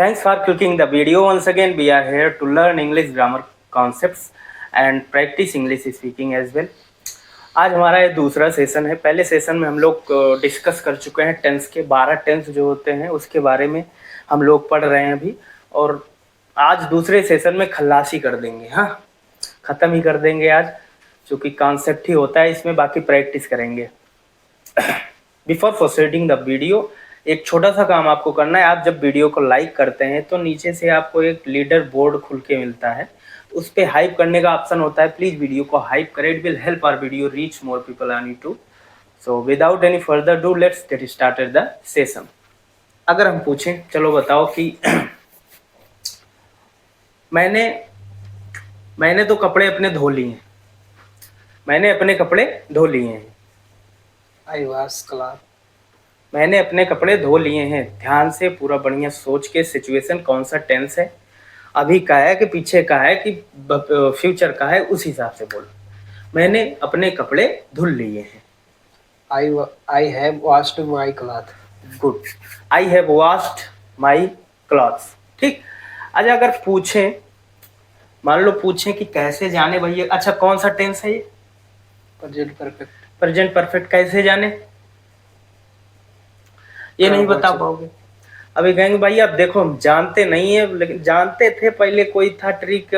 Thanks for clicking the video. Once again, we are here to learn English grammar concepts and practice English speaking as well. आज हमारा ये दूसरा session है। पहले session में हम लोग डिस्कस कर चुके हैं टेंस के 12 टेंस जो होते हैं उसके बारे में हम लोग पढ़ रहे हैं अभी, और आज दूसरे सेशन में खल्लासी कर देंगे। हाँ, ख़त्म ही कर देंगे आज, क्योंकि कॉन्सेप्ट ही होता है इसमें, बाकी प्रैक्टिस करेंगे। बिफोर प्रोसीडिंग द वीडियो, एक छोटा सा काम आपको करना है। आप जब वीडियो को लाइक करते हैं तो नीचे से आपको एक लीडर बोर्ड खुल के मिलता है, उस पर हाइप करने का ऑप्शन होता है। प्लीज़ वीडियो को हाइप करें, it will help our video reach more people on YouTube. So without any further ado, let's get started the session. अगर हम पूछें, चलो बताओ कि मैंने तो कपड़े अपने धो लिए हैं। मैंने अपने कपड़े धो लिए हैं। आई वॉश क्लॉथ। मैंने अपने कपड़े धो लिए हैं। ध्यान से पूरा बढ़िया सोच के, सिचुएशन कौन सा टेंस है, अभी का है कि पीछे का है कि फ्यूचर का है, उस हिसाब से बोलो। मैंने अपने कपड़े धुल लिए हैं। I have washed my cloth. Good, I have washed my clothes. ठीक। अच्छा, अगर पूछें, मान लो पूछें कि कैसे जाने भैया, अच्छा कौन सा टेंस है ये? Present perfect. प्रेजेंट परफेक्ट कैसे जाने, ये नहीं बता पाओगे। अभी कहेंगे भाई अब देखो हम जानते नहीं है, लेकिन जानते थे पहले, कोई था ट्रिक,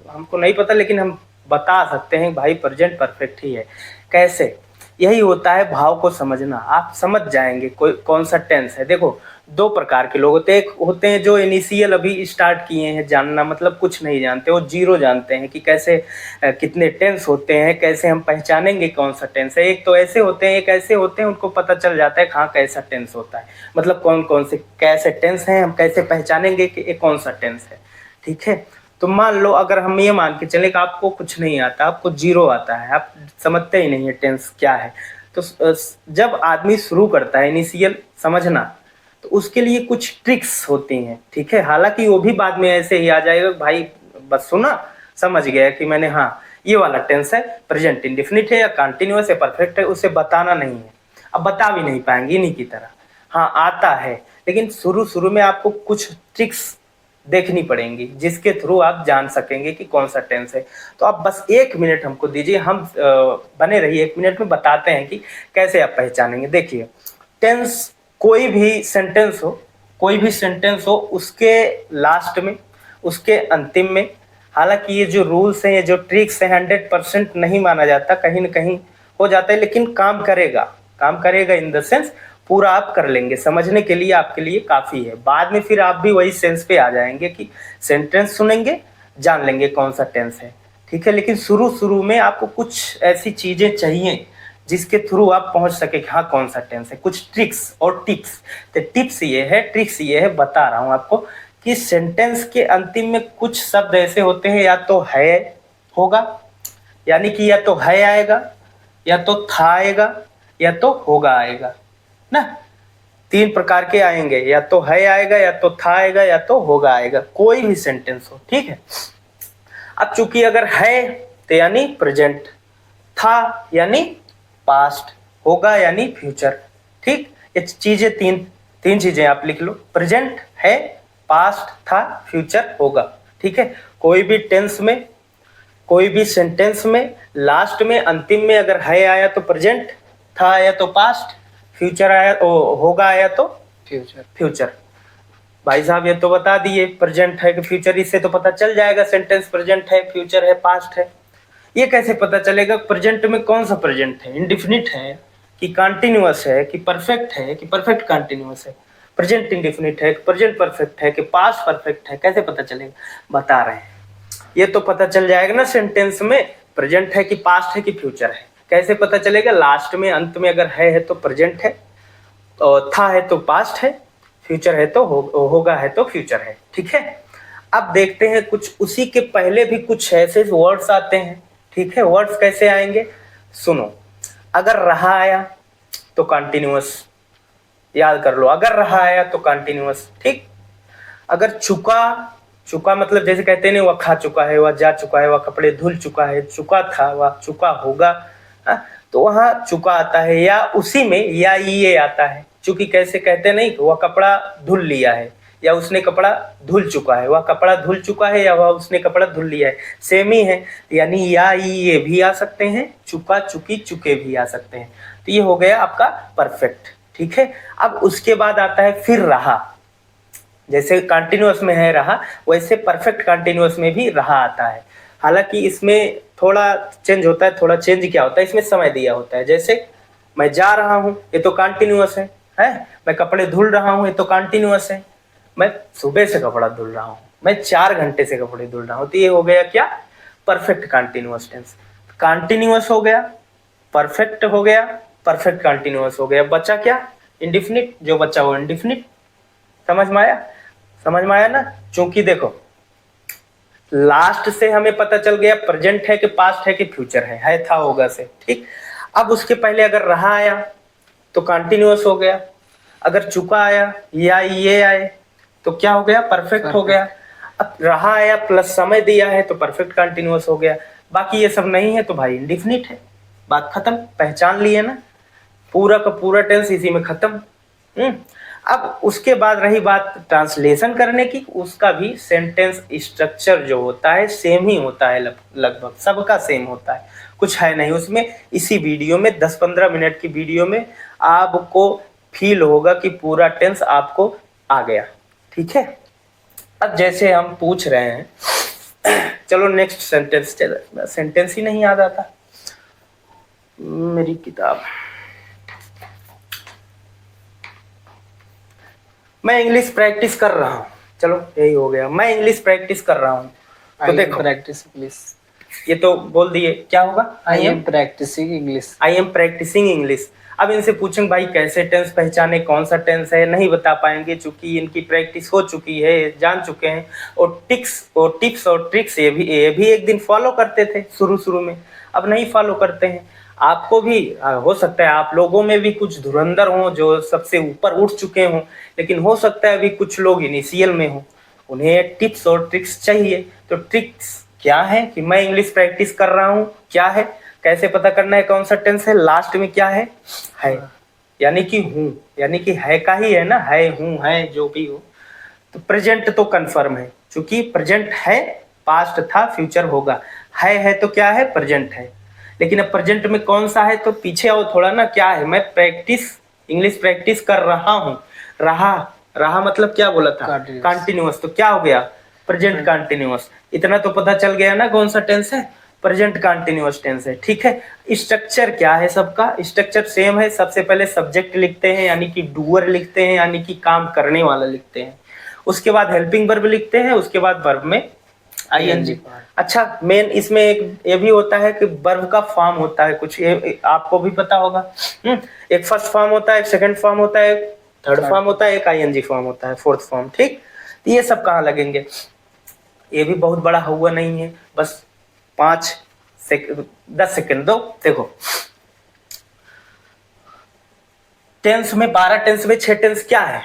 हमको नहीं पता, लेकिन हम बता सकते हैं भाई प्रेजेंट परफेक्ट ही है। कैसे? यही होता है भाव को समझना। आप समझ जाएंगे कोई कौन सा टेंस है। देखो, दो प्रकार के लोग होते हैं। एक होते हैं जो इनिशियल अभी स्टार्ट किए हैं जानना, मतलब कुछ नहीं जानते, वो जीरो जानते हैं कि कैसे कितने टेंस होते हैं, कैसे हम पहचानेंगे कौन सा टेंस है। एक तो ऐसे होते हैं, एक ऐसे होते हैं उनको पता चल जाता है हाँ कैसा टेंस होता है, मतलब कौन कौन से कैसे टेंस हैं, हम कैसे पहचानेंगे कि ये कौन सा टेंस है। ठीक है, तो मान लो अगर हम ये मान के चले कि आपको कुछ नहीं आता, आपको जीरो आता है, आप समझते ही नहीं है टेंस क्या है, तो जब आदमी शुरू करता है इनिशियल समझना, तो उसके लिए कुछ ट्रिक्स होती हैं। ठीक है, हालांकि वो भी बाद में ऐसे ही आ जाएगा, भाई बस सुना समझ गया कि मैंने हाँ ये वाला टेंस है, प्रेजेंट इंडेफिनिट है या कंटिन्यूअस है, परफेक्ट है, उसे बताना नहीं है। अब बता भी नहीं पाएंगे इन्हीं की तरह। हाँ आता है, लेकिन शुरू में आपको कुछ ट्रिक्स देखनी पड़ेंगी जिसके थ्रू आप जान सकेंगे कि कौन सा टेंस है। तो आप बस 1 मिनट हमको दीजिए, हम बने रहिए, 1 मिनट में बताते हैं कि कैसे आप पहचानेंगे। देखिए, टेंस कोई भी सेंटेंस हो, उसके लास्ट में, उसके अंतिम में, हालांकि ये जो रूल्स हैं, ये जो ट्रिक्स हैं, 100% नहीं माना जाता, कहीं ना कहीं हो जाता है, लेकिन काम करेगा इन द सेंस पूरा आप कर लेंगे। समझने के लिए आपके लिए काफ़ी है। बाद में फिर आप भी वही सेंस पे आ जाएंगे कि सेंटेंस सुनेंगे, जान लेंगे कौन सा टेंस है। ठीक है, लेकिन शुरू में आपको कुछ ऐसी चीज़ें चाहिए जिसके थ्रू आप पहुंच सके कि हाँ कौन सा टेंस है। कुछ ट्रिक्स और टिप्स। तो ट्रिक्स ये है, बता रहा हूँ आपको कि सेंटेंस के अंतिम में कुछ शब्द ऐसे होते हैं, या तो है होगा, यानी कि या तो है आएगा, या तो था आएगा, या तो होगा आएगा ना। 3 प्रकार के आएंगे, या तो है आएगा, या तो था आएगा, या तो होगा आएगा, कोई भी सेंटेंस हो। ठीक है, अब चूंकि अगर है तो यानी प्रेजेंट, था यानी पास्ट, होगा यानी फ्यूचर। ठीक, ये चीजें तीन चीजें आप लिख लो, प्रेजेंट है, पास्ट था, फ्यूचर होगा। ठीक है, कोई भी टेंस में, कोई भी सेंटेंस में लास्ट में अंतिम में अगर है आया तो प्रेजेंट, था आया तो पास्ट, फ्यूचर आया होगा आया तो फ्यूचर। भाई साहब ये तो बता दिए प्रेजेंट है कि फ्यूचर, इससे तो पता चल जाएगा सेंटेंस प्रेजेंट है, फ्यूचर है, पास्ट है। ये कैसे पता चलेगा प्रेजेंट में कौन सा प्रेजेंट है, इंडेफिनिट है कि कंटिन्यूअस है कि परफेक्ट है कि परफेक्ट कंटिन्यूअस है, प्रेजेंट इंडेफिनिट है कि प्रेजेंट परफेक्ट है कि पास्ट परफेक्ट है, कैसे पता चलेगा? बता रहे हैं, ये तो पता चल जाएगा ना सेंटेंस में प्रेजेंट है कि पास्ट है कि फ्यूचर है। कैसे पता चलेगा? लास्ट में अंत में अगर है तो प्रेजेंट है, और था है तो पास्ट है, फ्यूचर है तो होगा है तो फ्यूचर है। ठीक है, अब देखते हैं कुछ उसी के पहले भी कुछ ऐसे वर्ड्स आते हैं। ठीक है, वर्ड्स कैसे आएंगे सुनो। अगर रहा आया तो कंटिन्यूअस, याद कर लो, अगर रहा आया तो कंटिन्यूअस। ठीक, अगर चुका मतलब जैसे कहते हैं वह खा चुका है, वह जा चुका है, वह कपड़े धुल चुका है, चुका था, वह चुका होगा, तो वहाँ चुका आता है, या उसी में या ये आता है। चूंकि कैसे कहते नहीं, वह कपड़ा धुल लिया है, या उसने कपड़ा धुल चुका है, वह कपड़ा धुल चुका है या वह उसने कपड़ा धुल लिया है, सेम ही है। यानी या ये भी आ सकते हैं, चुका चुकी चुके भी आ सकते हैं। तो ये हो गया आपका परफेक्ट, ठीक है। अब उसके बाद आता है फिर रहा। जैसे कंटिन्यूअस में है रहा, वैसे परफेक्ट कंटिन्यूअस में भी रहा आता है। हालांकि इसमें थोड़ा चेंज होता है। थोड़ा चेंज क्या होता है, इसमें समय दिया होता है। जैसे मैं जा रहा हूँ, ये तो कंटिन्यूअस है। मैं कपड़े धुल रहा हूँ, ये तो कंटिन्यूअस है। मैं सुबह से कपड़ा धुल रहा हूँ, मैं 4 घंटे से कपड़े धुल रहा हूँ। तो ये हो गया क्या, परफेक्ट कंटिन्यूअस टेंस। कंटिन्यूअस हो गया, परफेक्ट हो गया, परफेक्ट कंटिन्यूअस हो गया। बचा क्या, इंडिफिनिट। जो बचा वो इंडिफिनिट। समझ में आया, समझ में आया ना। क्योंकि देखो लास्ट से हमें पता चल गया प्रेजेंट है कि पास्ट है कि फ्यूचर है था होगा से, ठीक। अब उसके पहले अगर रहा आया तो कंटिन्यूअस हो गया, अगर चुका आया या ये आए तो क्या हो गया, परफेक्ट हो गया। अब रहा आया प्लस समय दिया है तो परफेक्ट कंटिन्यूअस हो गया। बाकी ये सब नहीं है तो भाई इंडिफिनिट है। बात खत्म, पहचान लिए ना, पूरा का पूरा टेंस इसी में खत्म। अब उसके बाद रही बात ट्रांसलेशन करने की, उसका भी सेंटेंस स्ट्रक्चर जो होता है सेम ही होता है, लगभग सबका सेम होता है, कुछ है नहीं उसमें। इसी वीडियो में 10-15 मिनट की वीडियो में आपको फील होगा कि पूरा टेंस आपको आ गया, ठीक है। अब जैसे हम पूछ रहे हैं, चलो नेक्स्ट सेंटेंस। सेंटेंस ही नहीं याद आता मेरी किताब। मैं इंग्लिश प्रैक्टिस कर रहा हूँ, चलो यही हो गया, मैं इंग्लिश प्रैक्टिस कर रहा हूँ। तो देखो प्रैक्टिस इंग्लिश, ये तो बोल दिए, क्या होगा, I am practising English. I am practising English. अब इनसे पूछेंगे भाई कैसे टेंस पहचाने, कौन सा टेंस है, नहीं बता पाएंगे क्योंकि इनकी प्रैक्टिस हो चुकी है, जान चुके हैं। और टिप्स और ट्रिक्स ये भी एक दिन फॉलो करते थे शुरू में, अब नहीं फॉलो करते हैं। आपको भी हो सकता है आप लोगों में भी कुछ धुरंधर हों जो सबसे ऊपर उठ चुके हों, लेकिन हो सकता है अभी कुछ लोग इनिशियल में हों, उन्हें टिप्स और ट्रिक्स चाहिए। तो ट्रिक्स क्या है कि मैं इंग्लिश प्रैक्टिस कर रहा हूँ, क्या है, कैसे पता करना है कौन सा टेंस है, लास्ट में क्या है यानी कि हूँ, यानी कि है का ही है ना, है हूँ है जो भी हो। तो प्रेजेंट तो कंफर्म है, क्योंकि प्रेजेंट है, पास्ट था, फ्यूचर होगा। है तो क्या है, प्रेजेंट है। लेकिन अब प्रेजेंट में कौन सा है, तो पीछे आओ थोड़ा ना, क्या है, मैं इंग्लिश प्रैक्टिस कर रहा हूँ। रहा मतलब क्या बोला था, कंटिन्यूअस। तो क्या हो गया, प्रेजेंट कंटिन्यूअस। इतना तो पता चल गया ना कौन सा टेंस है, प्रेजेंट कंटिन्यूअस टेंस है, ठीक है। स्ट्रक्चर क्या है, सबका स्ट्रक्चर सेम है। सबसे पहले सब्जेक्ट लिखते हैं यानी कि डूअर लिखते हैं, यानी कि काम करने वाला लिखते हैं। उसके बाद हेल्पिंग वर्ब लिखते हैं, उसके बाद वर्ब में आईएनजी। अच्छा, मेन इसमें एक ये भी होता है कि वर्ब का फॉर्म होता है कुछ, ये आपको भी पता होगा। एक फर्स्ट फॉर्म होता है, एक सेकंड फॉर्म होता है, एक थर्ड फॉर्म होता है, एक आईएनजी फॉर्म होता है, फोर्थ फॉर्म, ठीक। ये सब कहाँ लगेंगे, ये भी बहुत बड़ा हुआ नहीं है, बस 10 सेकंड दो। देखो टेंस में 12 टेंस में 6 टेंस क्या है,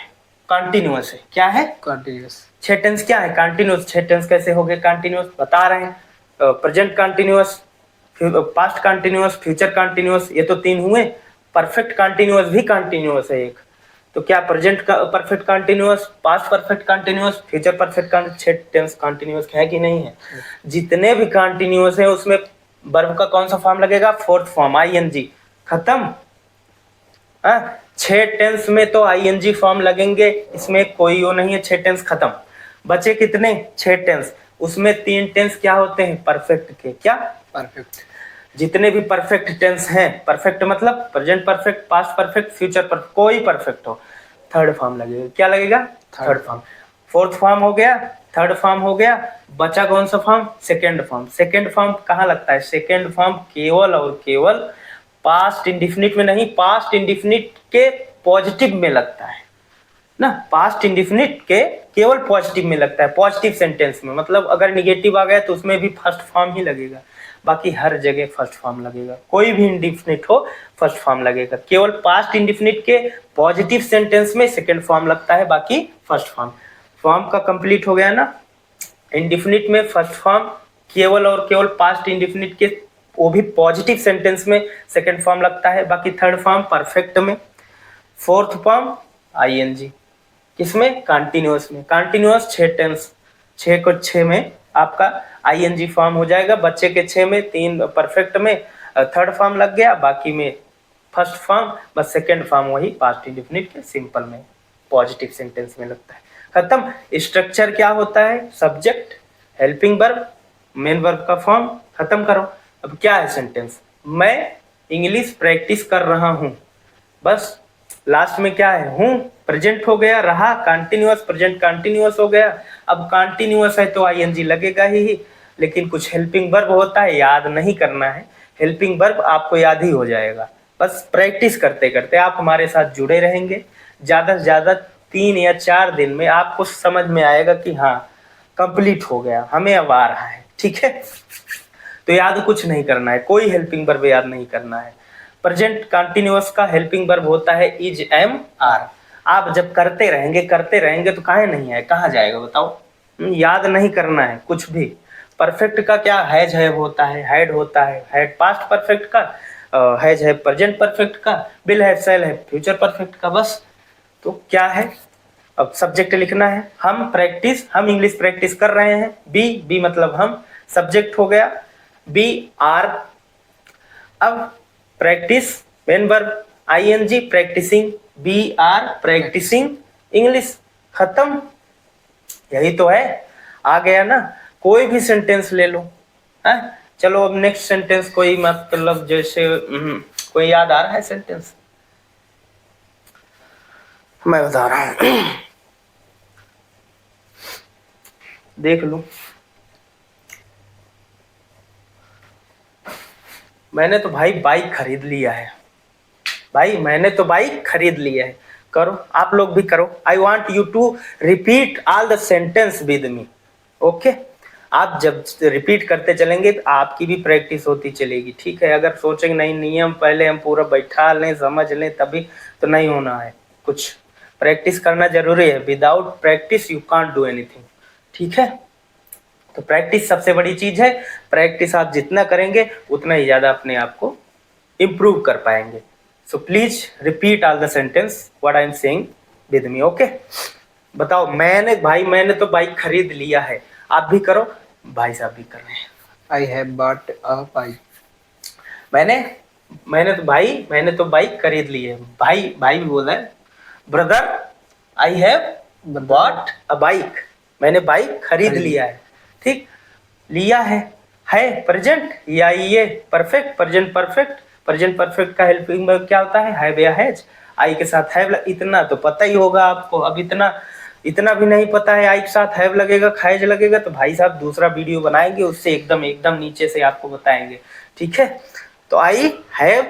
कंटिन्यूअस है। क्या है, कंटिन्यूअस। 6 टेंस क्या है, कंटिन्यूअस। 6 टेंस कैसे हो गए कंटिन्यूअस, बता रहे हैं। Present continuous, past continuous, future continuous, ये तो 3 हुए। परफेक्ट कंटिन्यूअस भी कंटिन्यूअस है एक। तो क्या present perfect continuous, past perfect continuous, future perfect 6 tense continuous है कि नहीं है। जितने भी कंटिन्यूअस है उसमें वर्ब का कौन सा फॉर्म लगेगा, फोर्थ फॉर्म, आईएनजी। खत्म। 6 टेंस में तो आईएनजी फॉर्म लगेंगे, इसमें कोई वो नहीं है। 6 टेंस खत्म। बचे कितने, 6 टेंस। उसमें 3 टेंस क्या होते हैं, परफेक्ट के। क्या, परफेक्ट। जितने भी परफेक्ट टेंस हैं, परफेक्ट मतलब present perfect, past perfect, future perfect, कोई परफेक्ट हो, थर्ड फॉर्म लगेगा। क्या लगेगा, थर्ड फॉर्म। फोर्थ फॉर्म हो गया, थर्ड फॉर्म हो गया, बचा कौन सा form, second form. Second form कहाँ लगता है, सेकेंड फॉर्म केवल और केवल पास्ट इंडिफिनिट में नहीं, पास्ट इंडिफिनिट के पॉजिटिव में लगता है ना। पास्ट इंडिफिनिट के केवल पॉजिटिव में लगता है, पॉजिटिव सेंटेंस में। मतलब अगर निगेटिव आ गया तो उसमें भी फर्स्ट फॉर्म ही लगेगा, बाकी हर जगह फर्स्ट फॉर्म लगेगा। कोई भी इंडिफिनिट हो फर्स्ट फॉर्म लगेगा। केवल पास्ट इंडिफिनिट के पॉजिटिव सेंटेंस में सेकेंड फॉर्म लगता है, बाकी फर्स्ट फॉर्म। फॉर्म का कंप्लीट हो गया ना। इंडिफिनिट में फर्स्ट फॉर्म, केवल और केवल पास्ट इंडिफिनिट के वो भी पॉजिटिव सेंटेंस में सेकेंड फॉर्म लगता है, बाकी थर्ड फॉर्म परफेक्ट में, फोर्थ फॉर्म आईएनजी। किसमें? कंटिन्यूअस में। कंटिन्यूअस 6 टेंस, 6 को 6 में आपका आईएनजी फॉर्म हो जाएगा, बच्चे के 6 में, 3 परफेक्ट में थर्ड फॉर्म लग गया, बाकी में फर्स्ट फॉर्म, बस सेकंड फॉर्म वही पास्ट इंडेफिनिट के सिंपल में पॉजिटिव सेंटेंस में लगता है। खत्म। स्ट्रक्चर क्या होता है? Subject, helping verb, main verb का फॉर्म, खत्म करो। अब क्या है सेंटेंस? मैं इंग्लिश प्रैक्टिस कर रहा हूँ, बस लास्ट में क्या है? हूँ प्रेजेंट हो गया, रहा कंटिन्यूअस, प्रेजेंट कंटिन्यूअस हो गया। अब कंटिन्यूअस है तो आईएनजी लगेगा ही, लेकिन कुछ हेल्पिंग वर्ब होता है, याद नहीं करना है। हेल्पिंग वर्ब आपको याद ही हो जाएगा, बस प्रैक्टिस करते करते आप हमारे साथ जुड़े रहेंगे। ज़्यादा से ज़्यादा 3 या 4 दिन में आपको समझ में आएगा कि हाँ कंप्लीट हो गया, हमें अब आ रहा है। ठीक है, तो याद कुछ नहीं करना है, कोई हेल्पिंग वर्ब याद नहीं करना है। प्रेजेंट कंटिन्यूअस का हेल्पिंग वर्ब होता है इज, एम, आर। आप जब करते रहेंगे तो काहे नहीं है, कहाँ जाएगा बताओ? याद नहीं करना है कुछ भी। परफेक्ट का क्या? हैज है होता है, हैड होता है, हैड पास्ट परफेक्ट का, हैज है प्रेजेंट परफेक्ट का, विल है, शैल है फ्यूचर परफेक्ट का, बस। तो क्या है? अब सब्जेक्ट लिखना है, हम इंग्लिश प्रैक्टिस कर रहे हैं, बी मतलब हम, सब्जेक्ट हो गया, बी आर। अब practice, main verb, ING practising, we are practising English, खत्म। यही तो है, आ गया ना? कोई भी सेंटेंस ले लो है। चलो अब नेक्स्ट सेंटेंस कोई, मतलब जैसे कोई याद आ रहा है सेंटेंस? मैं बता रहा हूं, देख लो। मैंने तो भाई बाइक खरीद लिया है, भाई मैंने तो बाइक खरीद लिया है। करो, आप लोग भी करो। I want you to repeat all the sentence with me. Okay, आप जब रिपीट करते चलेंगे तो आपकी भी प्रैक्टिस होती चलेगी। ठीक है, अगर सोचेंगे नहीं नियम पहले हम पूरा बैठा लें, समझ लें तभी, तो नहीं होना है। कुछ प्रैक्टिस करना जरूरी है, without practice you can't do anything. ठीक है, तो प्रैक्टिस सबसे बड़ी चीज है। प्रैक्टिस आप जितना करेंगे उतना ही ज्यादा अपने आप को इम्प्रूव कर पाएंगे। So please repeat all the sentence what I am saying with me. Okay, बताओ। मैंने तो बाइक खरीद लिया है। आप भी करो, भाई साहब भी कर रहे हैं। I have bought a bike. मैंने तो बाइक खरीद ली है। भाई भी बोल रहा है, brother I have bought a bike, मैंने बाइक खरीद लिया है। ठीक, लिया है प्रेजेंट, या ये परफेक्ट, प्रेजेंट परफेक्ट का हेल्पिंग वर्ब क्या होता है? हैव या हैज। आई के साथ हैव, इतना तो पता ही होगा आपको। अब इतना भी नहीं पता है, आई के साथ हैव लगेगा, हैज लगेगा, तो भाई साहब दूसरा वीडियो बनाएंगे, उससे एकदम नीचे से आपको बताएंगे। ठीक है, तो आई हैव,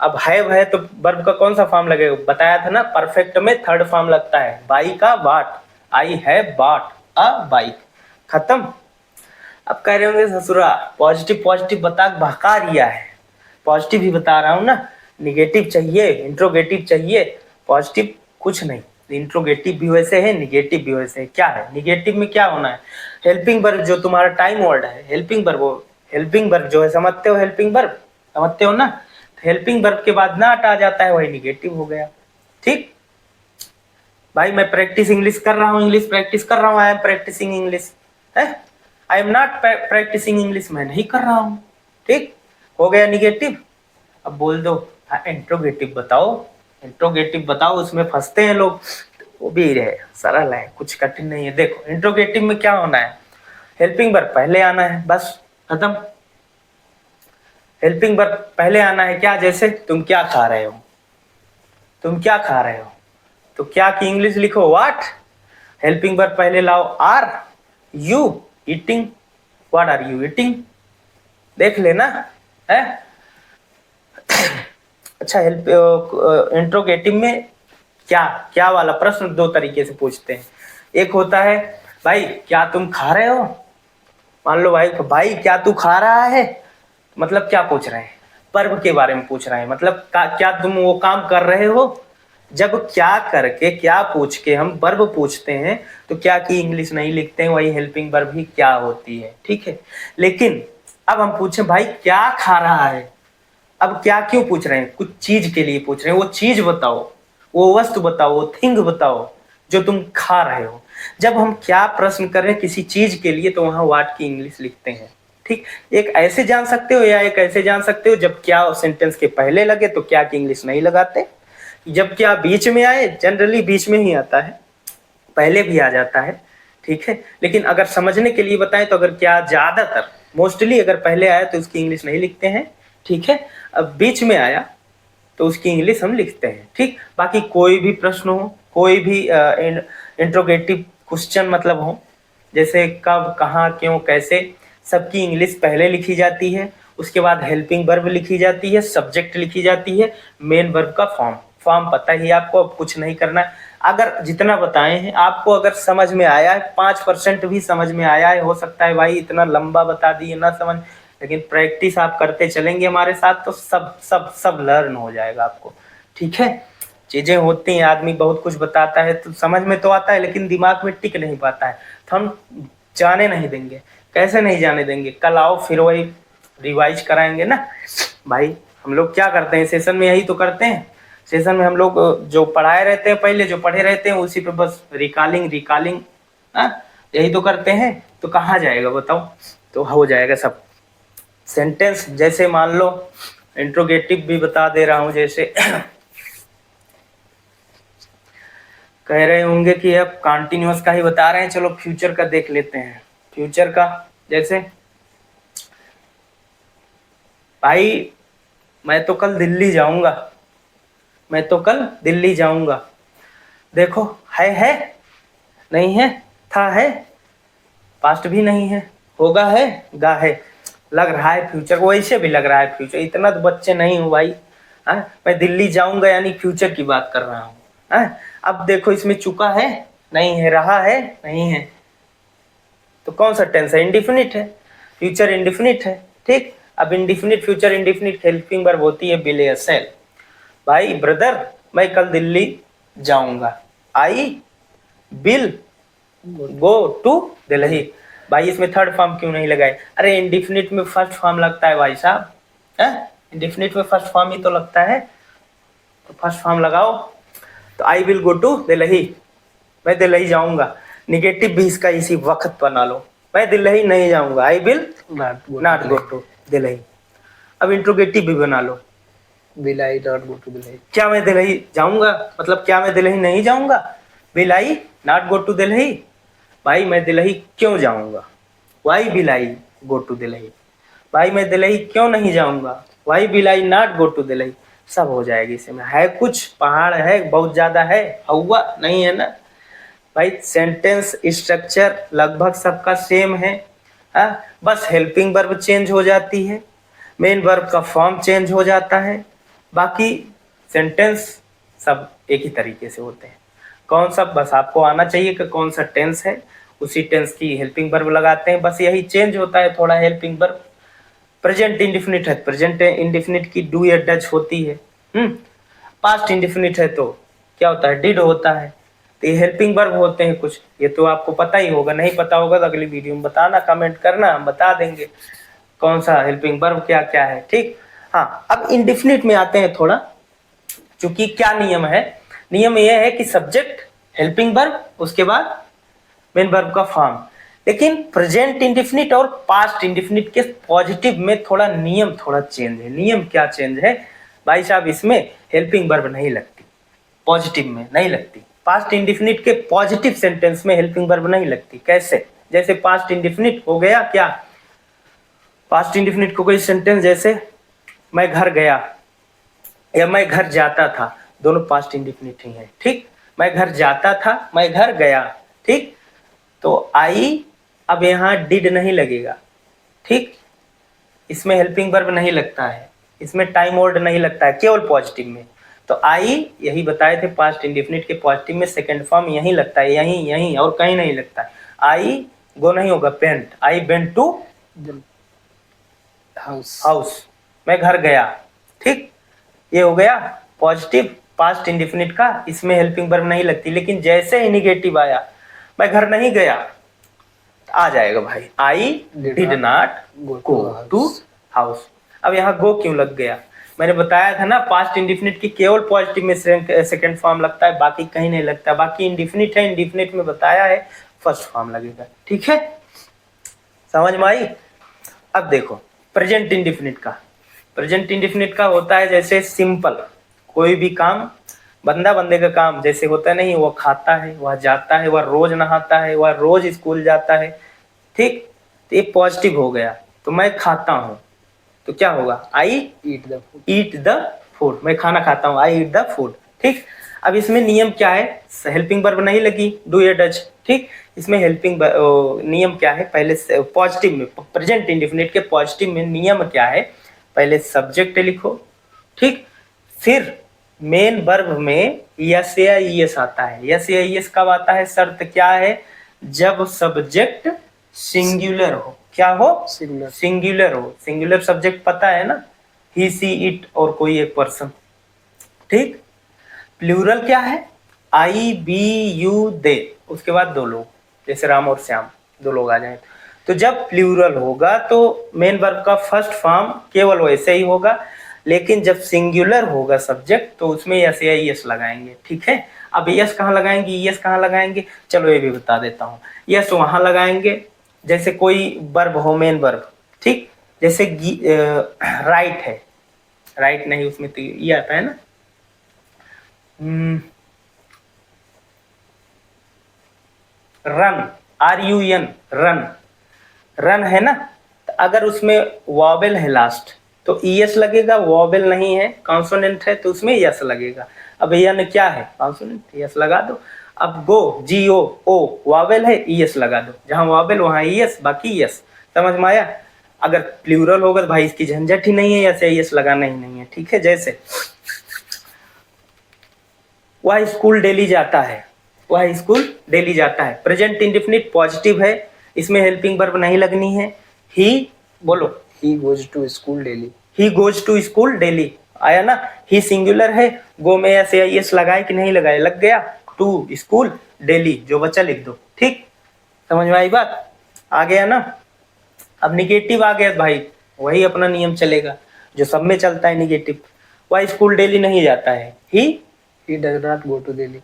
अब हैव है तो वर्ब का कौन सा फॉर्म लगेगा? बताया था ना, परफेक्ट में थर्ड फॉर्म लगता है, बाई का bought. I have bought a bike, खत्म। अब कह रहे होंगे ससुरा पॉजिटिव बता भगा रिया है। पॉजिटिव ही बता रहा हूँ ना, निगेटिव चाहिए, इंट्रोगेटिव चाहिए, पॉजिटिव कुछ नहीं। इंट्रोगेटिव भी वैसे है, निगेटिव भी वैसे है। क्या है निगेटिव में? क्या होना है? हेल्पिंग वर्ब जो तुम्हारा टाइम वर्ड है, हेल्पिंग वर्ब जो है, समझते हो? हेल्पिंग वर्ब समझते हो ना? हेल्पिंग वर्ब के बाद नाट आ जाता है, वही निगेटिव हो गया। ठीक भाई, मैं प्रैक्टिस इंग्लिश कर रहा हूँ, इंग्लिश प्रैक्टिस कर रहा हूँ, आई एम प्रैक्टिसिंग इंग्लिश है, I am not practising English, मैं नहीं कर रहा हूँ। ठीक हो गया निगेटिव। अब बोल दो इंट्रोगेटिव बताओ, उसमें फंसते हैं लोग। वो भी है, सरल है, कुछ कठिन नहीं है। देखो इंट्रोगेटिव में क्या होना है? हेल्पिंग वर्ब पहले आना है, बस खत्म। हेल्पिंग वर्ब पहले आना है। क्या? जैसे तुम क्या खा रहे हो, तो क्या की इंग्लिश लिखो व्हाट। हेल्पिंग वर्ब पहले लाओ, are you eating, what are you eating, देख लेना है। अच्छा, इंट्रोगेटिव में क्या वाला प्रश्न 2 तरीके से पूछते हैं। एक होता है भाई क्या तुम खा रहे हो, मान लो भाई क्या तू खा रहा है, मतलब क्या पूछ रहे हैं? पर्व के बारे में पूछ रहे हैं, मतलब क्या तुम वो काम कर रहे हो। जब क्या करके क्या पूछ के हम वर्ब पूछते हैं तो क्या की इंग्लिश नहीं लिखते हैं, वही हेल्पिंग वर्ब ही क्या होती है। ठीक है, लेकिन अब हम पूछें भाई क्या खा रहा है, अब क्या क्यों पूछ रहे हैं? कुछ चीज के लिए पूछ रहे हैं, वो चीज बताओ, वो वस्तु बताओ, वो थिंग बताओ। जो तुम खा रहे हो। जब हम क्या प्रश्न कर रहे हैं किसी चीज के लिए तो वहां व्हाट की इंग्लिश लिखते हैं। ठीक, एक ऐसे जान सकते हो या एक ऐसे जान सकते हो, जब क्या सेंटेंस के पहले लगे तो क्या की इंग्लिश नहीं लगाते, जब क्या बीच में आए, जनरली बीच में ही आता है, पहले भी आ जाता है। ठीक है, लेकिन अगर समझने के लिए बताएं तो अगर क्या ज्यादातर मोस्टली अगर पहले आया तो उसकी इंग्लिश नहीं लिखते हैं। ठीक है, अब बीच में आया तो उसकी इंग्लिश हम लिखते हैं। ठीक, बाकी कोई भी प्रश्न हो, कोई भी इंट्रोगेटिव क्वेश्चन मतलब हो, जैसे कब, कहाँ, क्यों, कैसे, सबकी इंग्लिश पहले लिखी जाती है, उसके बाद हेल्पिंग वर्ब लिखी जाती है, सब्जेक्ट लिखी जाती है, मेन वर्ब का फॉर्म। फॉर्म पता ही आपको, अब कुछ नहीं करना है। अगर जितना बताए हैं आपको अगर समझ में आया है, 5% भी समझ में आया है, हो सकता है भाई इतना लंबा बता दिए ना समझ, लेकिन प्रैक्टिस आप करते चलेंगे हमारे साथ तो सब सब सब लर्न हो जाएगा आपको। ठीक है, चीजें होती हैं, आदमी बहुत कुछ बताता है तो समझ में तो आता है लेकिन दिमाग में टिक नहीं पाता है, तो हम जाने नहीं देंगे। कैसे नहीं जाने देंगे, कल आओ फिर वही रिवाइज कराएंगे ना भाई। हम लोग क्या करते हैं सेशन में, यही तो करते हैं। सेशन में हम लोग जो पढ़ाए रहते हैं, पहले जो पढ़े रहते हैं उसी पे बस रिकॉलिंग यही तो करते हैं। तो कहाँ जाएगा बताओ, तो हो जाएगा सब। सेंटेंस जैसे मान लो इंट्रोगेटिव भी बता दे रहा हूं, जैसे कह रहे होंगे कि अब कॉन्टिन्यूअस का ही बता रहे हैं, चलो फ्यूचर का देख लेते हैं। फ्यूचर का जैसे भाई मैं तो कल दिल्ली जाऊंगा, मैं तो कल दिल्ली जाऊंगा। देखो है नहीं है, था है, पास्ट भी नहीं है, होगा है, गा है, लग रहा है फ्यूचर, वैसे भी लग रहा है फ्यूचर। इतना तो बच्चे नहीं हूँ भाई, मैं दिल्ली जाऊंगा यानी फ्यूचर की बात कर रहा हूँ। अब देखो इसमें चुका है, नहीं है, रहा है, नहीं है, तो कौन सा टेंस है, इंडिफिनिट है, फ्यूचर इंडिफिनिट है। ठीक, अब indefinite future indefinite helping verb होती है विल या शैल। भाई ब्रदर मैं कल दिल्ली जाऊंगा, I will go to Delhi. भाई इसमें थर्ड फॉर्म क्यों नहीं लगाए, अरे इंडिफिनिट में फर्स्ट फॉर्म लगता है भाई साहब, इंडिफिनिट में फर्स्ट फॉर्म ही तो लगता है, तो फर्स्ट फॉर्म लगाओ। तो I will go to Delhi, मैं दिल्ली जाऊंगा। निगेटिव भी इसका इसी वक्त बना लो, मैं दिल्ली नहीं जाऊंगा, I will not go to Delhi. अब इंट्रोगेटिव भी बना लो, will I not go to Delhi, क्या मैं दिल्ली जाऊंगा, मतलब क्या मैं दिल्ली नहीं जाऊंगा, will I not go to Delhi. भाई मैं दिल्ली क्यों जाऊंगा, why will I go to Delhi. भाई मैं दिल्ली क्यों नहीं जाऊंगा, why will I not go to Delhi. सब हो जाएगी इसमें, है कुछ पहाड़ है बहुत ज्यादा है, हुआ नहीं है ना भाई। सेंटेंस स्ट्रक्चर लगभग सबका सेम है, बस हेल्पिंग वर्ब चेंज हो जाती है, मेन वर्ब का फॉर्म चेंज हो जाता है, बाकी सेंटेंस सब एक ही तरीके से होते हैं। कौन सा बस आपको आना चाहिए कि कौन सा टेंस है, उसी टेंस की हेल्पिंग वर्ब लगाते हैं, बस यही चेंज होता है थोड़ा हेल्पिंग वर्ब। प्रेजेंट इंडिफिनिट है, प्रेजेंट इंडिफिनिट की डू या डच होती है। पास्ट इंडिफिनिट है तो क्या होता है, डिड होता है। तो ये हेल्पिंग वर्ब होते हैं कुछ, ये तो आपको पता ही होगा, नहीं पता होगा तो अगली वीडियो में बताना, कमेंट करना, हम बता देंगे कौन सा हेल्पिंग वर्ब क्या क्या है। ठीक, हाँ अब इंडिफिनिट में आते हैं थोड़ा, क्योंकि क्या नियम है, नियम यह है कि सब्जेक्ट हेल्पिंग वर्ब उसके बाद मेन वर्ब का फॉर्म। लेकिन प्रेजेंट इंडिफिनिट और पास्ट इंडिफिनिट के पॉजिटिव में थोड़ा नियम थोड़ा चेंज है। नियम क्या चेंज है भाई साहब, इसमें हेल्पिंग वर्ब नहीं लगती, पॉजिटिव में नहीं लगती। पास्ट इंडिफिनिट के पॉजिटिव सेंटेंस में हेल्पिंग वर्ब नहीं लगती। कैसे, जैसे पास्ट इंडिफिनिट हो गया क्या, पास्ट इंडिफिनिट को कोई सेंटेंस जैसे मैं घर गया या मैं घर जाता था, दोनों पास्ट इंडिफिनिट ही है। ठीक, मैं घर जाता था, मैं घर गया। ठीक, तो आई अब यहाँ डिड नहीं लगेगा। ठीक, इसमें हेल्पिंग वर्ब नहीं लगता है, इसमें टाइम वर्ड नहीं लगता है, केवल पॉजिटिव में। तो आई यही बताए थे, पास्ट इंडिफिनिट के पॉजिटिव में सेकंड फॉर्म यही लगता है, यही यही और कहीं नहीं लगता है। आई गो नहीं होगा, पेंट, आई वेंट टू हाउस, मैं घर गया। ठीक, ये हो गया पॉजिटिव पास्ट इंडिफिनिट का, इसमें हेल्पिंग वर्ब नहीं लगती। लेकिन जैसे ही निगेटिव आया, मैं घर नहीं गया, आ जाएगा भाई, I did not go to house. अब यहाँ गो क्यों लग गया, मैंने बताया था ना पास्ट इंडिफिनिट की केवल पॉजिटिव में सेकंड फॉर्म लगता है, बाकी कहीं नहीं लगता। बाकी इंडिफिनिट है, इंडिफिनिट में बताया है फर्स्ट फॉर्म लगेगा। ठीक है, समझ में आई। अब देखो प्रेजेंट इंडिफिनिट का। प्रेजेंट इंडिफिनिट का होता है जैसे सिंपल, कोई भी काम, बंदा बंदे का काम जैसे होता नहीं, वह खाता है, वह जाता है, वह रोज नहाता है, वह रोज स्कूल जाता है। ठीक, तो ये पॉजिटिव हो गया। तो मैं खाता हूँ तो क्या होगा, I eat the food. Eat the food, मैं खाना खाता हूँ, आई ईट द फूड। ठीक, अब इसमें नियम क्या है, हेल्पिंग वर्ब नहीं लगी, डू या डज। ठीक, इसमें हेल्पिंग नियम क्या है, पहले पॉजिटिव में, प्रेजेंट इंडिफिनिट के पॉजिटिव में नियम क्या है, पहले सब्जेक्ट लिखो। ठीक, फिर मेन वर्ब में यस या ईएस आता है। यस या ईएस कब आता है, शर्त क्या है, जब सब्जेक्ट सिंगुलर हो। क्या हो, सिंगुलर। सिंगुलर हो। सिंगुलर सब्जेक्ट पता है ना, ही सी इट और कोई एक पर्सन। ठीक, प्लूरल क्या है, आई बी यू दे, उसके बाद दो लोग, जैसे राम और श्याम, दो लोग आ जाए। तो जब प्लूरल होगा तो मेन वर्ब का फर्स्ट फॉर्म केवल वैसे ही होगा, लेकिन जब सिंगुलर होगा सब्जेक्ट तो उसमें यस या यस लगाएंगे। ठीक है, अब यस कहाँ लगाएंगे, यस कहाँ लगाएंगे, चलो ये भी बता देता हूँ। यस वहां लगाएंगे जैसे कोई वर्ब हो, मेन वर्ब। ठीक, जैसे राइट है, राइट नहीं उसमें तो ये आता है ना, run, R U N, run, run है ना। तो अगर उसमें वॉवेल है लास्ट तो ईएस लगेगा, वॉवेल नहीं है, कॉन्सोनेंट है तो उसमें यस लगेगा। अब यन क्या है, कॉन्सोनेंट, यस लगा दो। अब गो, जी ओ, ओ वॉवेल है, ईएस लगा दो, जहां वॉवेल वहां ईएस, बाकी यस। समझ में आया। अगर प्लूरल होगा तो भाई इसकी झंझट ही नहीं है, यस यस लगाना ही नहीं है। ठीक है, जैसे वह स्कूल डेली जाता है, वह स्कूल डेली जाता है। प्रेजेंट इंडेफिनिट पॉजिटिव है, इसमें हेल्पिंग वर्ब नहीं लगनी है। ही, बोलो, he goes to school daily. He goes to school daily आया ना। ही सिंगुलर है, गो में ऐसे एस लगाए कि नहीं लगाए, लग गया। टू स्कूल डेली, जो बच्चा लिख दो। ठीक, समझ में आई बात, आ गया ना। अब निगेटिव आ गया भाई, वही अपना नियम चलेगा जो सब में चलता है, निगेटिव। वह स्कूल डेली नहीं जाता है, He does not go to Delhi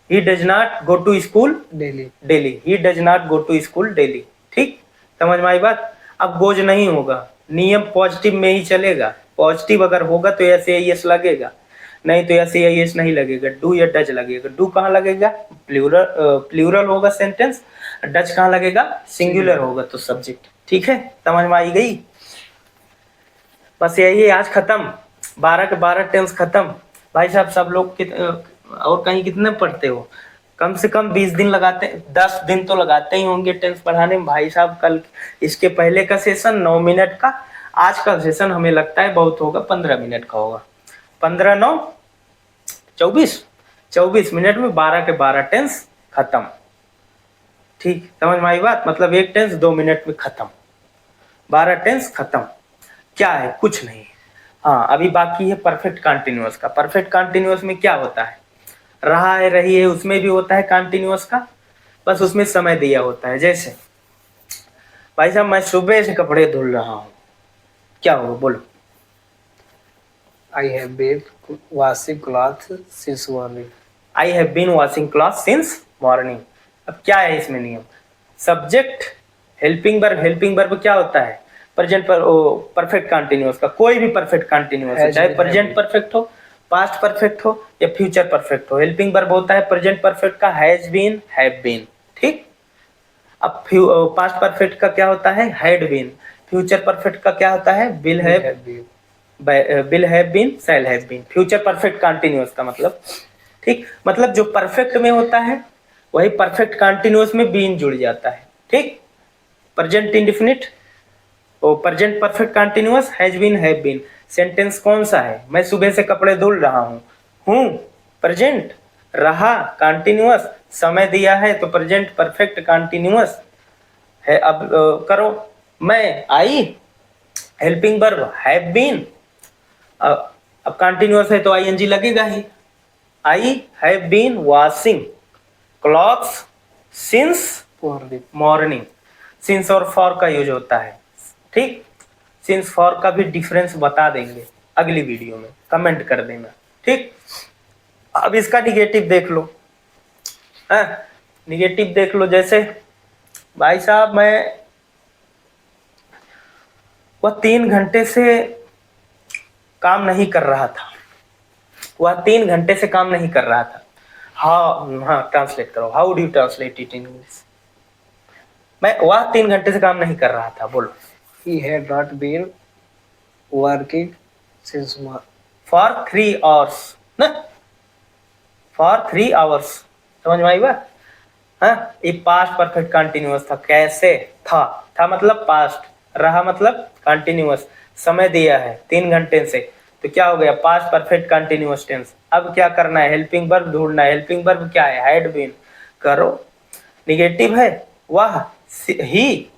he does not go to school daily. Daily, he does not go to school daily. ठीक, समझ में आई बात। अब गोज नहीं होगा, नियम पॉजिटिव में ही चलेगा। पॉजिटिव अगर होगा तो एस या एस लगेगा, नहीं तो एस या एस नहीं लगेगा, डू या डज लगेगा। डू कहाँ लगेगा, प्लूरल, प्लूरल होगा सेंटेंस। डज कहाँ लगेगा, सिंगुलर होगा तो सब्जेक्ट। ठीक है, समझ में आई गई। बस यही है, आज खत्म, 12 के 12 टेंस खत्म। भाई साहब सब लोग और कहीं कितने पढ़ते हो, कम से कम 20 दिन लगाते, 10 दिन तो लगाते ही होंगे टेंस पढ़ाने में। भाई साहब कल इसके पहले का सेशन 9 मिनट का, आज का सेशन हमें लगता है बहुत होगा, 15 मिनट का होगा। 15 9 24 मिनट में 12 के 12 टेंस खत्म। ठीक, समझ में आई बात, मतलब एक टेंस 2 मिनट में खत्म, 12 टेंस खत्म। क्या है, कुछ नहीं। हाँ, अभी बाकी है परफेक्ट कंटिन्यूअस का। परफेक्ट कंटिन्यूअस में क्या होता है, रहा है, रही है, उसमें भी होता है कंटिन्यूअस का, बस उसमें समय दिया होता है। जैसे भाई साहब मैं सुबह से कपड़े धुल रहा हूँ, क्या हो, बोलो। I have been washing clothes since morning. I have been washing cloth since morning. अब क्या है इसमें नियम, subject, helping verb. Helping verb क्या होता है, प्रेजेंट पर परफेक्ट कंटिन्यूअस का, कोई भी परफेक्ट कंटिन्यूअस है, चाहे प्रेजेंट परफेक्ट हो, पास्ट परफेक्ट हो या फ्यूचर परफेक्ट हो। हेल्पिंग वर्ब होता है प्रेजेंट परफेक्ट का हैज बीन, हैव बीन। ठीक, अब पास्ट परफेक्ट का क्या होता है, हैड बीन। फ्यूचर परफेक्ट का क्या होता है, will have, will have been, shall have been. Future perfect continuous का मतलब, ठीक, मतलब जो परफेक्ट में होता है वही परफेक्ट कंटिन्यूअस में बीन जुड़ जाता है। ठीक, प्रेजेंट इंडेफिनिट और present perfect continuous, has been, have been. Sentence कौन सा है, मैं सुबह से कपड़े धुल रहा हूँ प्रेजेंट, रहा कंटिन्यूअस, समय दिया है तो प्रेजेंट परफेक्ट कंटिन्यूअस है। अब करो, मैं, I, helping verb have been, अब कंटिन्यूअस है तो आईएनजी लगेगा ही। I have been washing clothes since morning. Since और फॉर का यूज होता है। ठीक, सिंस फॉर का भी डिफरेंस बता देंगे, अगली वीडियो में कमेंट कर देना, ठीक। अब इसका निगेटिव देख लो, है निगेटिव देख लो। जैसे भाई साहब वह 3 घंटे से काम नहीं कर रहा था, वह 3 घंटे से काम नहीं कर रहा था। हाँ ट्रांसलेट करो, how do you translate it in English. वह 3 घंटे से काम नहीं कर रहा था, बोलो। He had not been working since for 3 hours ना, फॉर 3 hours, समझ में आई बात। हाँ, ये पास्ट परफेक्ट कंटिन्यूअस था। कैसे था मतलब पास्ट, रहा मतलब कंटिन्यूअस, समय दिया है 3 घंटे से, तो क्या हो गया पास्ट परफेक्ट कंटिन्यूअस टेंस। अब क्या करना है, हेल्पिंग वर्ब ढूंढना है। हेल्पिंग वर्ब क्या है, हैड बीन। करो, निगेटिव है वह, ही,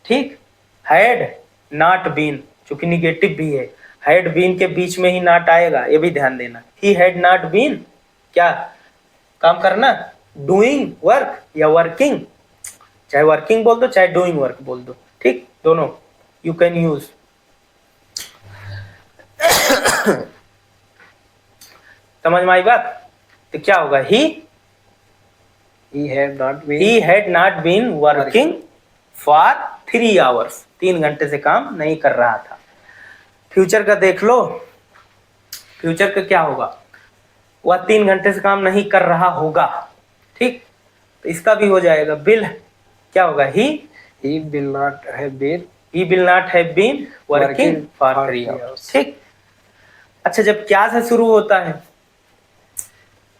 ठीक। हैड नॉट बीन, चूंकि निगेटिव भी है, हैड बीन के बीच में ही नॉट आएगा, ये भी ध्यान देना। ही हैड नॉट बीन क्या काम करना, डूइंग वर्क या वर्किंग, चाहे वर्किंग बोल दो चाहे डूइंग वर्क बोल दो, ठीक, दोनों यू कैन यूज। समझ में आई बात। तो क्या होगा, he had not been working for 3 hours, 3 घंटे से काम नहीं कर रहा था। फ्यूचर का देख लो, फ्यूचर का क्या होगा, वह 3 घंटे से काम नहीं कर रहा होगा, ठीक। तो इसका भी हो जाएगा, बिल क्या होगा, ही will not have been working for 3 hours, ठीक। अच्छा, जब क्या से शुरू होता है,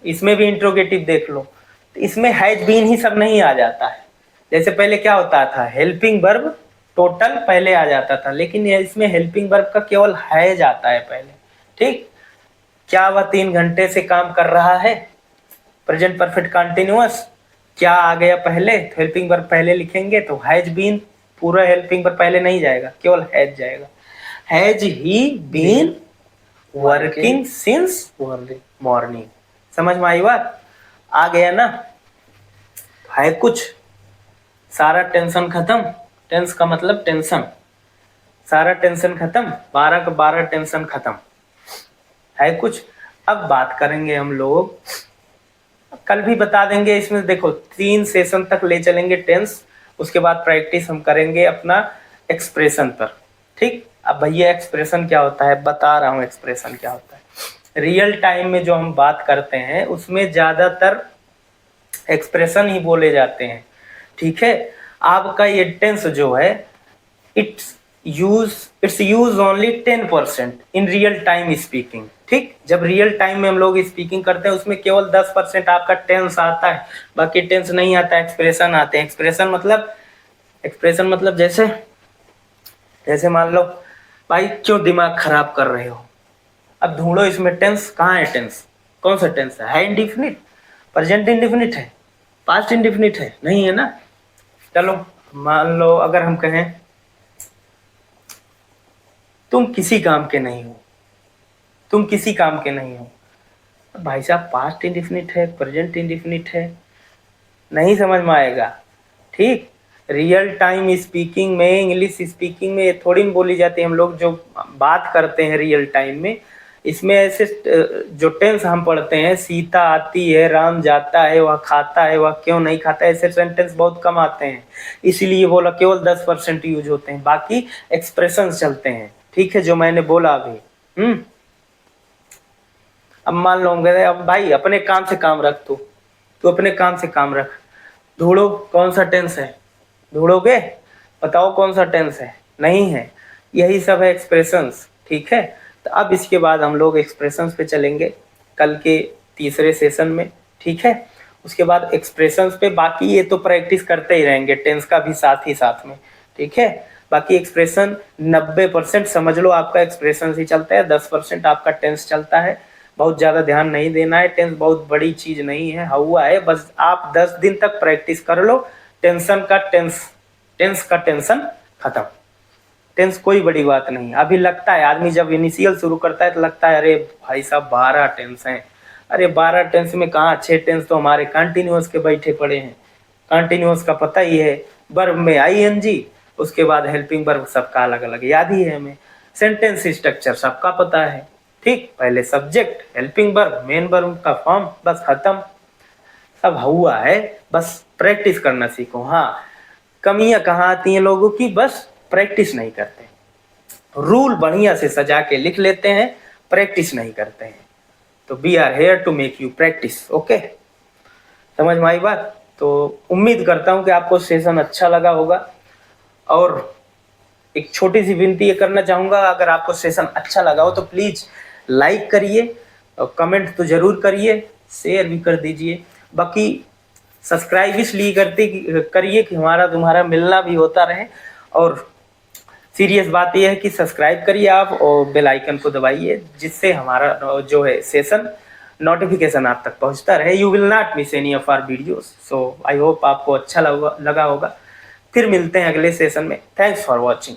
इसमें भी इंट्रोगेटिव देख लो, तो इसमें हैज बीन ही सब नहीं आ जाता है। जैसे पहले क्या होता था, हेल्पिंग वर्ब टोटल पहले आ जाता था, लेकिन इसमें हेल्पिंग वर्ब का केवल हैज आता है पहले, ठीक। क्या वह 3 घंटे से काम कर रहा है, प्रेजेंट परफेक्ट कंटिन्यूअस, क्या आ गया पहले, तो हेल्पिंग वर्ब पहले लिखेंगे, तो हैज बीन, पूरा हेल्पिंग वर्ब पहले नहीं जाएगा, केवल हैज जाएगा। Has he been working since morning. समझ में आई बात, आ गया ना। है कुछ, सारा टेंशन खत्म, टेंस का मतलब टेंशन, सारा टेंशन खत्म, 12 का 12 टेंशन खत्म, है कुछ। अब बात करेंगे हम लोग, कल भी बता देंगे, इसमें देखो 3 सेशन तक ले चलेंगे टेंस, उसके बाद प्रैक्टिस हम करेंगे अपना एक्सप्रेशन पर, ठीक। अब भैया एक्सप्रेशन क्या होता है, बता रहा हूँ एक्सप्रेशन क्या होता है। रियल टाइम में जो हम बात करते हैं उसमें ज्यादातर एक्सप्रेशन ही बोले जाते हैं, ठीक है। आपका ये टेंस जो है, it's use only 10% in real time speaking, ठीक। जब रियल टाइम में हम लोग स्पीकिंग करते हैं उसमें केवल 10% आपका टेंस आता है, बाकी टेंस नहीं आता, एक्सप्रेशन आते हैं। एक्सप्रेशन मतलब जैसे मान लो, भाई क्यों दिमाग खराब कर रहे हो, अब ढूंढो इसमें टेंस कहाँ है, टेंस कौन सा टेंस है इंडिफिनिट, प्रेजेंट इंडिफिनिट है, पास्ट इंडिफिनिट है, नहीं है ना। चलो मान लो अगर हम कहें तुम किसी काम के नहीं हो, तुम किसी काम के नहीं हो, भाई साहब पास्ट इंडिफिनिट है, प्रेजेंट इंडिफिनिट है, नहीं समझ में आएगा, ठीक। रियल टाइम स्पीकिंग में, इंग्लिश स्पीकिंग में ये थोड़ी बोली जाती है, हम लोग जो बात करते हैं रियल टाइम में, इसमें ऐसे जो टेंस हम पढ़ते हैं, सीता आती है, राम जाता है, वह खाता है, वह क्यों नहीं खाता है, ऐसे सेंटेंस बहुत कम आते हैं, इसीलिए बोला केवल 10% यूज होते हैं, बाकी एक्सप्रेशंस चलते हैं, ठीक है, जो मैंने बोला अभी। अब मान लो अब भाई अपने काम से काम रख, तू अपने काम से काम रख, ढूंढो कौन सा टेंस है, ढूंढोगे, बताओ कौन सा टेंस है, नहीं है, यही सब है एक्सप्रेशंस, ठीक है। तो अब इसके बाद हम लोग एक्सप्रेशंस पे चलेंगे कल के तीसरे सेशन में, ठीक है। उसके बाद एक्सप्रेशंस पे, बाकी ये तो प्रैक्टिस करते ही रहेंगे, टेंस का भी साथ ही साथ में, ठीक है। बाकी एक्सप्रेशन 90% समझ लो आपका एक्सप्रेशन ही चलता है, 10% आपका टेंस चलता है। बहुत ज़्यादा ध्यान नहीं देना है, टेंस बहुत बड़ी चीज़ नहीं है, हुआ है, बस आप 10 दिन तक प्रैक्टिस कर लो, टेंस का टेंशन खत्म। टेंस कोई बड़ी बात नहीं। अभी लगता है आदमी जब इनिशियल शुरू करता है तो लगता है अरे भाई साहब 12 टेंस हैं, अरे 12 टेंस में कहाँ, 6 टेंस तो हमारे कंटिन्यूअस के बैठे पड़े हैं। कंटिन्यूअस का पता ही है, वर्ब में ING, उसके बाद हेल्पिंग वर्ब, सबका अलग अलग याद ही है हमें। सेंटेंस स्ट्रक्चर सबका पता है, ठीक। पहले subject, helping verb, main verb का फॉर्म, बस खत्म, सब हुआ है। बस प्रैक्टिस करना सीखो। हाँ, कमियां कहाँ आती हैं लोगों की, बस प्रैक्टिस नहीं करते। रूल बढ़िया से सजा के लिख लेते हैं, प्रैक्टिस नहीं करते हैं। तो we are here to make you practice. Okay, समझ में आई बात? तो उम्मीद करता हूँ कि आपको सेशन अच्छा लगा होगा। और एक छोटी सी विनती ये करना चाहूँगा, अगर आपको सेशन अच्छा लगा हो तो प्लीज़ लाइक करिए और कमेंट तो ज़रूर करिए, शेयर भी कर दीजिए। बाकी सब्सक्राइब इसलिए करिए कि हमारा तुम्हारा मिलना भी होता रहे। और सीरियस बात यह है कि सब्सक्राइब करिए आप और बेल आइकन को दबाइए, जिससे हमारा जो है सेशन नोटिफिकेशन आप तक पहुंचता रहे। You will not miss any of our videos. So I hope आपको अच्छा लगा होगा। फिर मिलते हैं अगले सेशन में। Thanks for watching.